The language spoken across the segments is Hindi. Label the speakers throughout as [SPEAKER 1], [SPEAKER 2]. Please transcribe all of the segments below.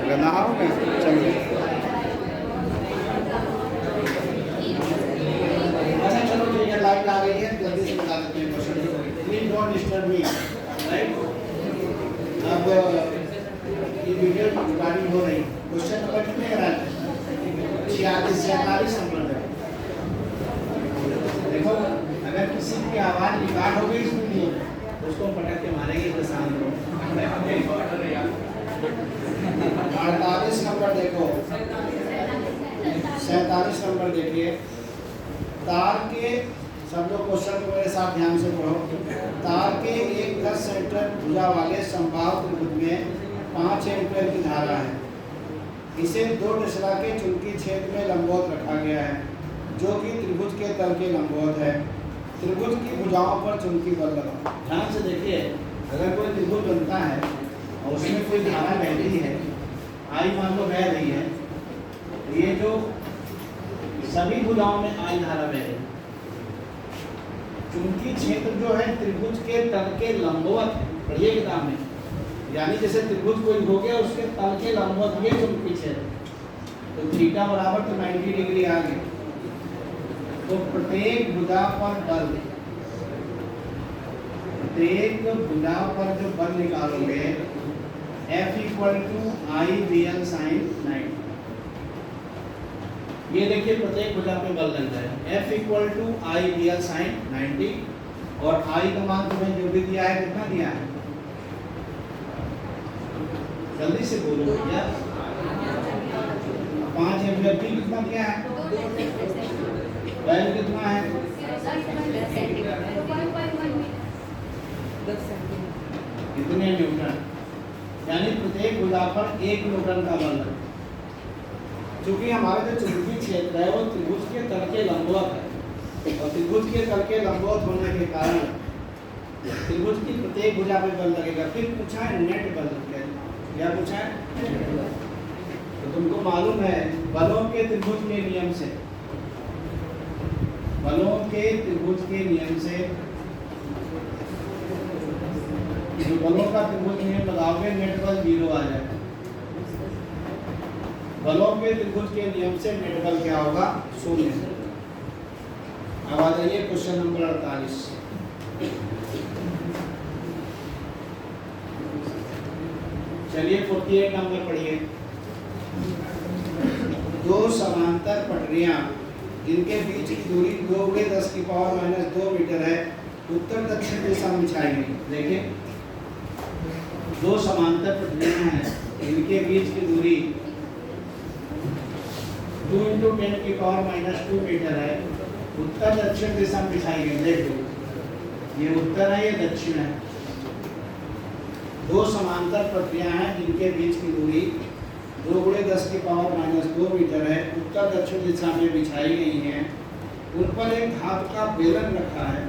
[SPEAKER 1] अगर नहाओगे चलिए। अच्छा चलो ठीक है, लाइट आ गई है, जल्दी से बता देते हैं question. Please don't disturb me, right. अब ये वीडियो रिकॉर्डिंग हो रही। क्वेश्चन नंबर कितने का है? 46 नंबर है। देखो अगर किसी की आवाज रिकॉर्ड हो गई इसमें नहीं हो उसको पटक के मारेंगे तो शांत रहो। 48 नंबर देखो, 47 नंबर देखिए। तार के, सब लोग क्वेश्चन को मेरे साथ ध्यान से पढ़ो। तार के एक 10 सेंटीमीटर भुजा वाले समबाहु त्रिभुज में 5 एम्पीयर की धारा है। इसे 2 टेस्ला के चुंबकीय क्षेत्र में लंबवत रखा गया है, जो कि त्रिभुज के तल के लंबवत है। त्रिभुज की भुजाओं पर चुंबकीय बल लगाओ। ध्यान से देखिए, अगर कोई त्रिभुज बनता है और उसमें कोई धारा बह रही है, आई मान लो बह रही है, ये जो सभी भुजाओं में आई धारा बह रही है। चुंबकीय क्षेत्र जो है त्रिभुज के तल के लंबवत है। पढ़िए किताब में, यानी जैसे त्रिभुज कोई हो गया उसके तल के लंबवत ये चुंबकीय क्षेत्र, तो थीटा बराबर तो 90 डिग्री आ गई। तो प्रत्येक भुजा पर बल, प्रत्येक भुजा पर जो बल निकालोगे F = I VL sin 90। ये देखिए प्रत्येक भुजा पे बल लग जाएगा। F = I VL sin 90 और I का मान तुम्हें जो भी दिया है कितना दिया है, जल्दी से बोलो भैया। 5 एम्पीयर भी कितना दिया है, वैल्यू कितना है, कितने न्यूटन, यानी प्रत्येक भुजा पर 1 न्यूटन का बल है। क्योंकि हमारा जो चुंबकीय क्षेत्र है वो त्रिभुज के तल के लंबवत है, और त्रिभुज के तल के लंबवत होने के कारण त्रिभुज की प्रत्येक भुजा पे बल लगेगा। फिर पूछा है नेट बल, क्या पूछा है? तो तुमको मालूम है बलों के त्रिभुज के नियम से, बलों के त्रिभुज के नियम से, जो बलों का त्रिभुज नियम लगाओगे नेट बल 0 आ जाएगा। बलों के त्रिभुज के नियम से नेट बल क्या होगा, 0। अब आ जाइए क्वेश्चन नंबर 48। चलिए 48 नंबर पढ़िए। 2 समांतर पटरियां जिनके बीच की दूरी 2×10⁻² मीटर है, उत्तर दक्षिण दिशा में बिछाई गई। देखिए 2 समांतर पटरियां हैं, इनके बीच की दूरी 2 × 10⁻² मीटर है, उत्तर दक्षिण दिशा में बिछाई गई। देखो ये उत्तर है, ये दक्षिण है। 2 समांतर पटरियां हैं जिनके बीच की दूरी 2×10⁻² मीटर है, उत्तर दक्षिण दिशा में बिछाई गई हैं। उन पर एक धातु का बेलन रखा है,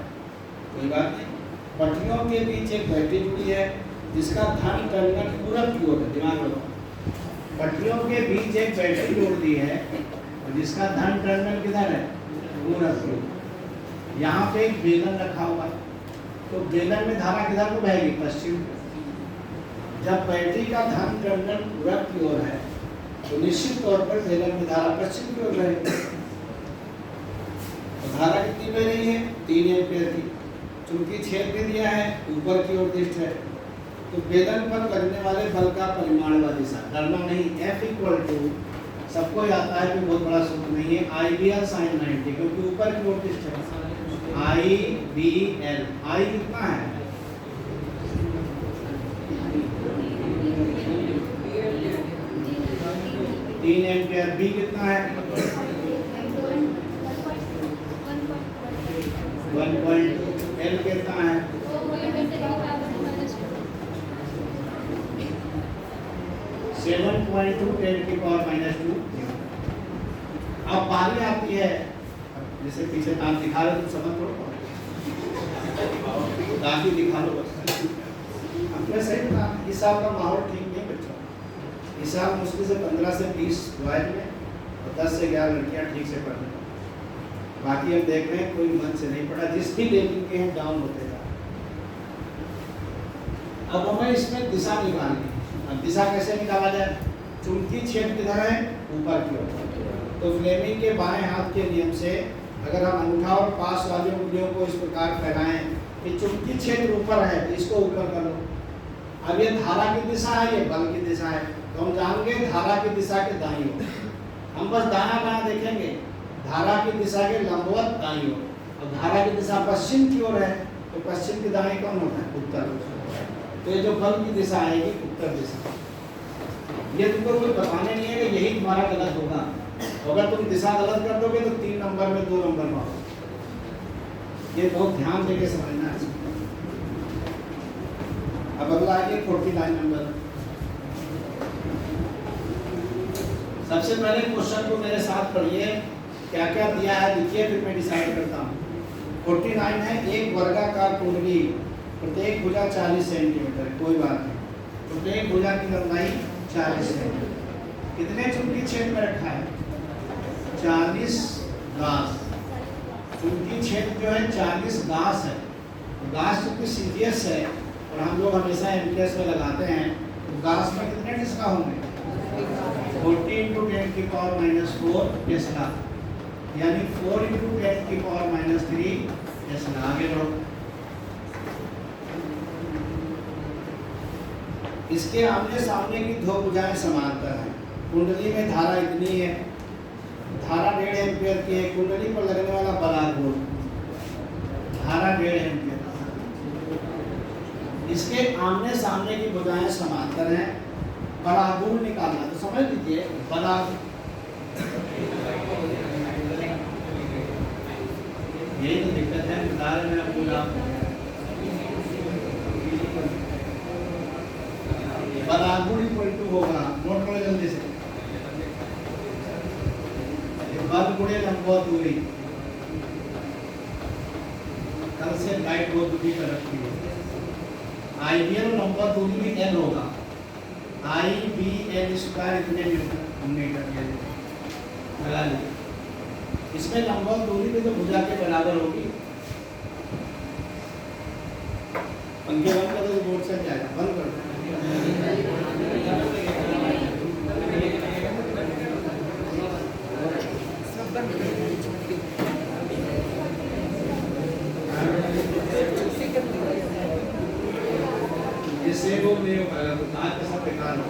[SPEAKER 1] कोई बात नहीं। पटरियों के बीच एक बैटरी जुड़ी है जिसका धन टर्मिनल पूरब की ओर है। दिमाग लगाओ, पटरियों के बीच एक बैटरी जोड़ दी है और जिसका धन टर्मिनल किधर है, पूरब की ओर। यहाँ पे एक बेलन रखा हुआ है, तो बेलन में धारा किधर को बहेगी, पश्चिम। जब बैटरी का धन टर्मिनल पूरब की ओर है तो निश्चित तौर पर बेलन में धारा पश्चिम की ओर रहेगी। तो धारा कितनी बह रही है, 3 एम्पीयर की। चूंकि क्षेत्र भी दिया है ऊपर की ओर दिष्ट है, तो बेलन पर लगने वाले बल का परिमाण व दिशा, डरना नहीं। F = सबको आता है, कोई बहुत बड़ा सूत्र नहीं है, I VL sin 90, क्योंकि ऊपर की ओर दिष्ट है। I VL, I कितना है, 3 एम्पीयर। B कितना है, 1.2। L कितना है, 7.2 10⁻²। अब बारी आती है, जैसे पीछे दांत दिखा रहे तुम समझ लो, दांत ही दिखा लो बस। अपने सही बता, इस साल का माहौल ठीक नहीं बच्चों। इस साल मुश्किल से 15 से 20 बॉयज में और 10 से 11 लड़कियां ठीक से पढ़ रही। बाकी हम देख रहे हैं कोई मन से नहीं पढ़ा, जिस भी लेवल के हैं डाउन होते जा। अब हमें इसमें दिशा निकालनी है। अब दिशा कैसे निकाला जाए, चुंबकीय क्षेत्र किधर है? ऊपर की ओर। तो फ्लेमिंग के बाएं हाथ के नियम से अगर हम अंगूठा और पास वाली उंगलियों को इस प्रकार फैलाएं कि चुंबकीय क्षेत्र ऊपर है तो इसको ऊपर कर लो। अब ये धारा की दिशा है, ये बल की दिशा है, तो हम जानेंगे धारा की दिशा के दाईं ओर। हम बस दायां बायां देखेंगे, धारा की दिशा के लंबवत दाईं ओर, और धारा की दिशा पश्चिम की ओर है तो पश्चिम की दाईं कौन होता है? उत्तर। तो ये जो बल की दिशा आएगी उत्तर दिशा। ये तुमको कोई बताने नहीं है कि यही तुम्हारा गलत होगा। अगर तुम दिशा गलत कर दोगे तो 3 नंबर में 2 नंबर पाओगे। ये बहुत ध्यान देके समझना है। अब अगला आगे 49 नंबर। सबसे पहले क्वेश्चन को मेरे साथ पढ़िए, क्या क्या दिया है देखिए, फिर मैं डिसाइड करता हूँ। 49 है, एक वर्गाकार कुंडली, प्रत्येक भुजा 40 सेंटीमीटर। कोई बात नहीं, प्रत्येक भुजा की लंबाई 40 सेंटीमीटर। कितने चुंबकीय क्षेत्र में रखा है? 40 गास। चुंबकीय क्षेत्र जो है 40 गास है। गास चूंकि सीरियस है और हम लोग हमेशा एमटीएस में लगाते हैं, तो गास में कितने टेस्ला होंगे? 40 × 10⁻⁴ टेस्ला, यानी 4 × 10⁻³ टेस्ला। आगे बढ़ो। इसके आमने सामने की दो भुजाएं समांतर हैं। कुंडली में धारा इतनी है, धारा 1.5 एम्पीयर की है। कुंडली पर लगने वाला बलाघूर्ण, धारा 1.5 एम्पीयर। इसके आमने सामने की भुजाएं समांतर हैं। बलाघूर्ण निकालना तो समझ लीजिए, यही तो दिक्कत है, बता रहे हैं पूरा। बलाघूर्ण इक्वल होगा, नोट करो जल्दी से, बल गुणे लंबवत दूरी। कल से लाइट बहुत दूरी पर रखी है। आइडियल लंबवत दूरी भी n होगा, IBL स्क्वायर इतने मीटर लगा लीजिए। इसमें लंबवत दूरी भी तो भुजा के बराबर होगी। पंखे बंद कर दो, बोर्ड से जाएगा, बंद कर दो। इससे वो नहीं हो पाएगा, तो आज के साथ बेकार हो।